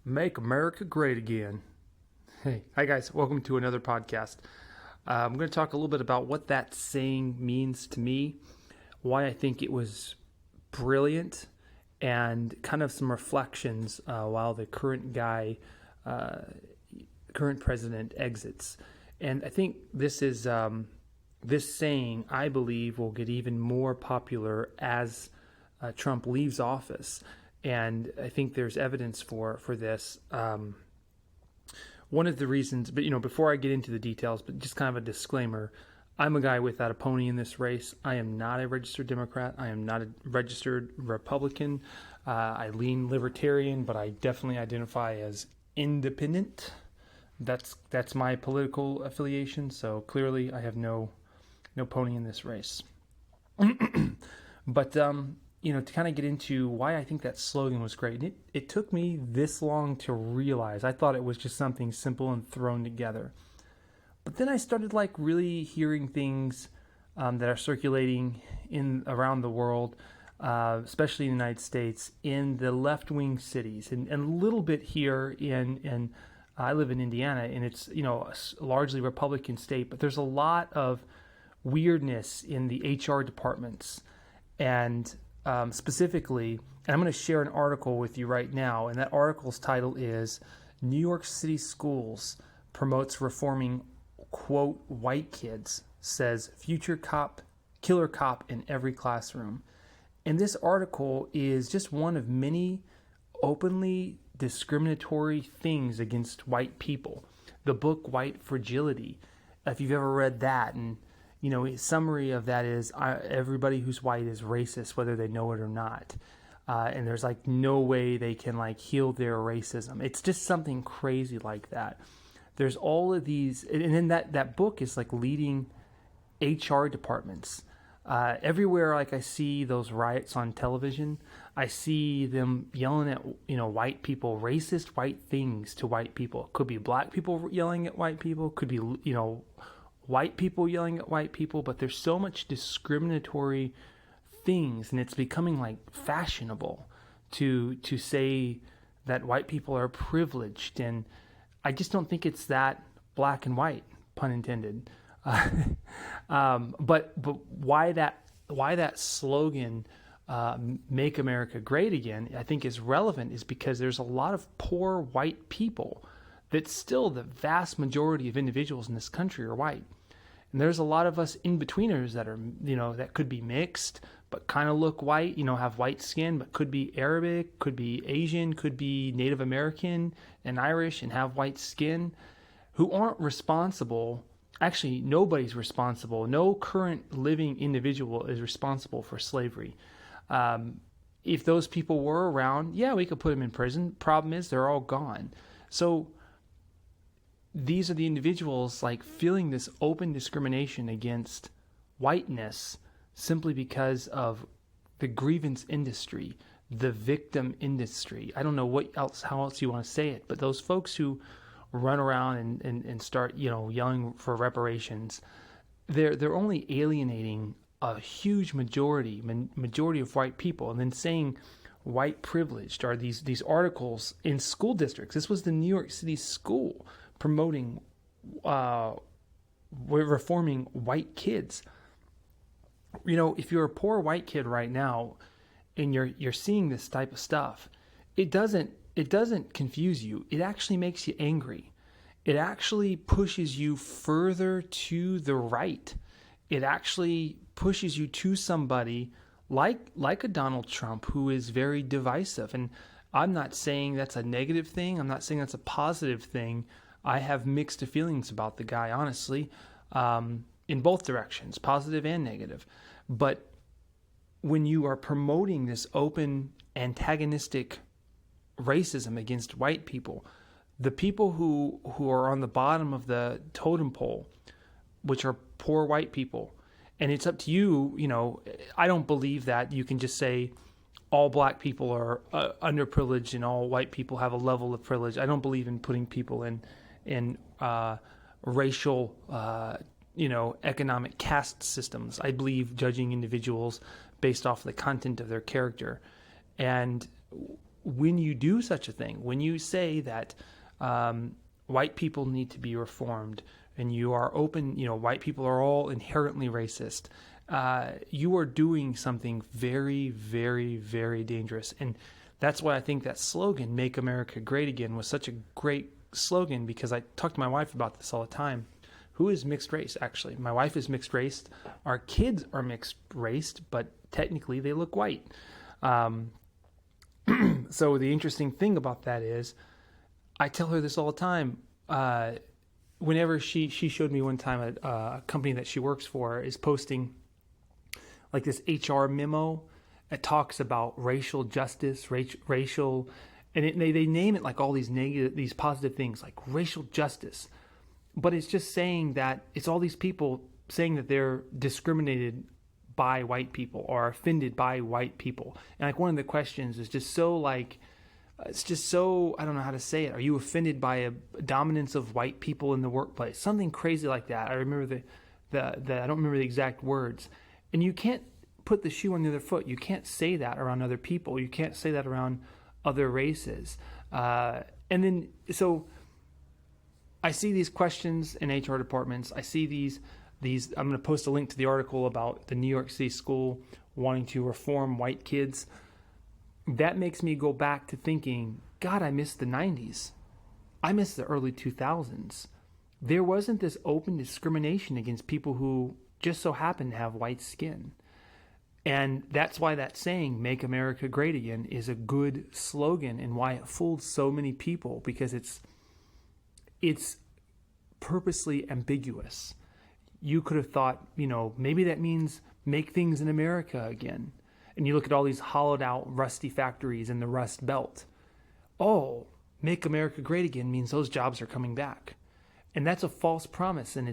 Make America Great Again. Hey, hi guys, welcome to another podcast. I'm going to talk a little bit about what that saying means to me, why I think it was brilliant, and kind of some reflections while the current president exits. And I think this is this saying, I believe, will get even more popular as Trump leaves office. And I think there's evidence for this. One of the reasons, but before I get into the details, but just kind of a disclaimer, I'm a guy without a pony in this race. I am not a registered Democrat. I am not a registered Republican. I lean libertarian, but I definitely identify as independent. That's my political affiliation. So clearly, I have no pony in this race. But to kind of get into why I think that slogan was great. It took me this long to realize. I thought it was just something simple and thrown together. But then I started really hearing things that are circulating around the world, especially in the United States, in the left-wing cities, and a little bit here in I live in Indiana, and it's a largely Republican state, but there's a lot of weirdness in the HR departments, and specifically, and I'm going to share an article with you right now, and that article's title is New York City Schools Promotes Reforming, quote, White Kids, says future killer cop in every classroom. And this article is just one of many openly discriminatory things against white people. The book White Fragility, if you've ever read that, and a summary of that is everybody who's white is racist, whether they know it or not. And there's no way they can heal their racism. It's just something crazy like that. There's all of these, and then that book is leading HR departments. Everywhere, I see those riots on television, I see them yelling at, white people, racist white things to white people. It could be black people yelling at white people, could be, white people yelling at white people, but there's so much discriminatory things, and it's becoming fashionable to say that white people are privileged, and I just don't think it's that black and white, pun intended. But why that slogan, "Make America Great Again," I think is relevant is because there's a lot of poor white people that still the vast majority of individuals in this country are white. And there's a lot of us in-betweeners that are, that could be mixed, but kind of look white, have white skin, but could be Arabic, could be Asian, could be Native American and Irish and have white skin, who aren't responsible. Actually, nobody's responsible. No current living individual is responsible for slavery. If those people were around, yeah, we could put them in prison. Problem is, they're all gone. So these are the individuals feeling this open discrimination against whiteness simply because of the grievance industry, the victim industry. I don't know how else you want to say it, but those folks who run around and start, yelling for reparations, they're only alienating a huge majority of white people, and then saying white privileged are these articles in school districts. This was the New York City school promoting reforming white kids. If you're a poor white kid right now and you're seeing this type of stuff, it doesn't confuse you. It actually makes you angry. It actually pushes you further to the right. It actually pushes you to somebody like a Donald Trump, who is very divisive. And I'm not saying that's a negative thing. I'm not saying that's a positive thing. I have mixed feelings about the guy, honestly, in both directions, positive and negative. But when you are promoting this open antagonistic racism against white people, the people who are on the bottom of the totem pole, which are poor white people, and it's up to you, I don't believe that you can just say all black people are underprivileged and all white people have a level of privilege. I don't believe in putting people in racial, economic caste systems. I believe judging individuals based off the content of their character. And when you do such a thing, when you say that white people need to be reformed, and you are open, white people are all inherently racist, you are doing something very, very, very dangerous. And that's why I think that slogan, Make America Great Again, was such a great slogan, because I talk to my wife about this all the time. Who is mixed race, actually? My wife is mixed race. Our kids are mixed raced, but technically they look white. So the interesting thing about that is, I tell her this all the time. Whenever she showed me one time a company that she works for is posting like this HR memo that talks about racial justice, racial, and they name it like all these positive things like racial justice, but it's just saying that it's all these people saying that they're discriminated by white people or offended by white people. And like one of the questions is just so like, it's just so, I don't know how to say it. Are you offended by a dominance of white people in the workplace? Something crazy like that. I remember I don't remember the exact words. And you can't put the shoe on the other foot. You can't say that around other people. You can't say that around other races. And then, so I see these questions in HR departments. I see these, I'm going to post a link to the article about the New York City school wanting to reform white kids. That makes me go back to thinking, God, I miss the 90s. I miss the early 2000s. There wasn't this open discrimination against people who just so happen to have white skin. And that's why that saying, Make America Great Again, is a good slogan, and why it fooled so many people, because it's purposely ambiguous. You could have thought, maybe that means make things in America again. And you look at all these hollowed out rusty factories in the Rust Belt. Oh, Make America Great Again means those jobs are coming back. And that's a false promise, and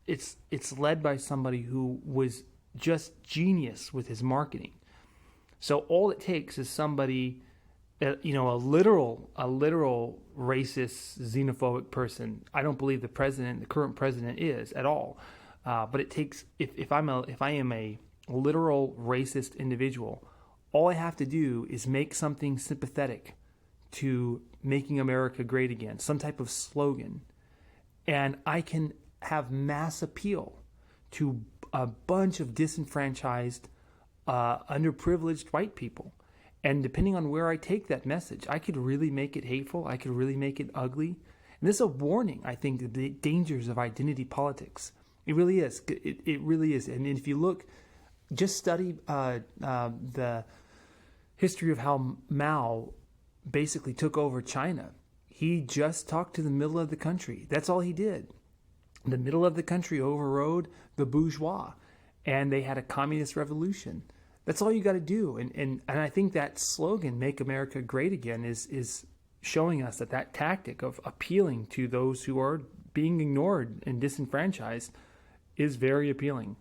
it's led by somebody who was just genius with his marketing. So all it takes is somebody, a literal racist, xenophobic person. I don't believe the current president is at all. But it takes, if I am a literal racist individual, all I have to do is make something sympathetic to making America great again, some type of slogan, and I can have mass appeal to a bunch of disenfranchised, underprivileged white people. And depending on where I take that message, I could really make it hateful. I could really make it ugly. And this is a warning, I think, of the dangers of identity politics. It really is. It really is. And if you look, just study the history of how Mao basically took over China. He just talked to the middle of the country. That's all he did. The middle of the country overrode the bourgeois, and they had a communist revolution. That's all you got to do. And I think that slogan, Make America Great Again, is showing us that tactic of appealing to those who are being ignored and disenfranchised is very appealing.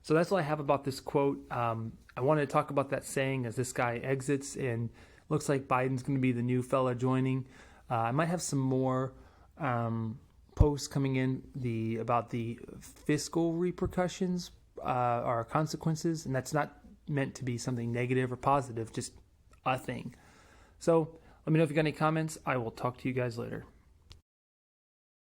So that's all I have about this quote. I wanted to talk about that saying as this guy exits, and looks like Biden's going to be the new fella joining. I might have some more posts coming in about the fiscal repercussions or consequences, and that's not meant to be something negative or positive, just a thing. So let me know if you got any comments. I will talk to you guys later.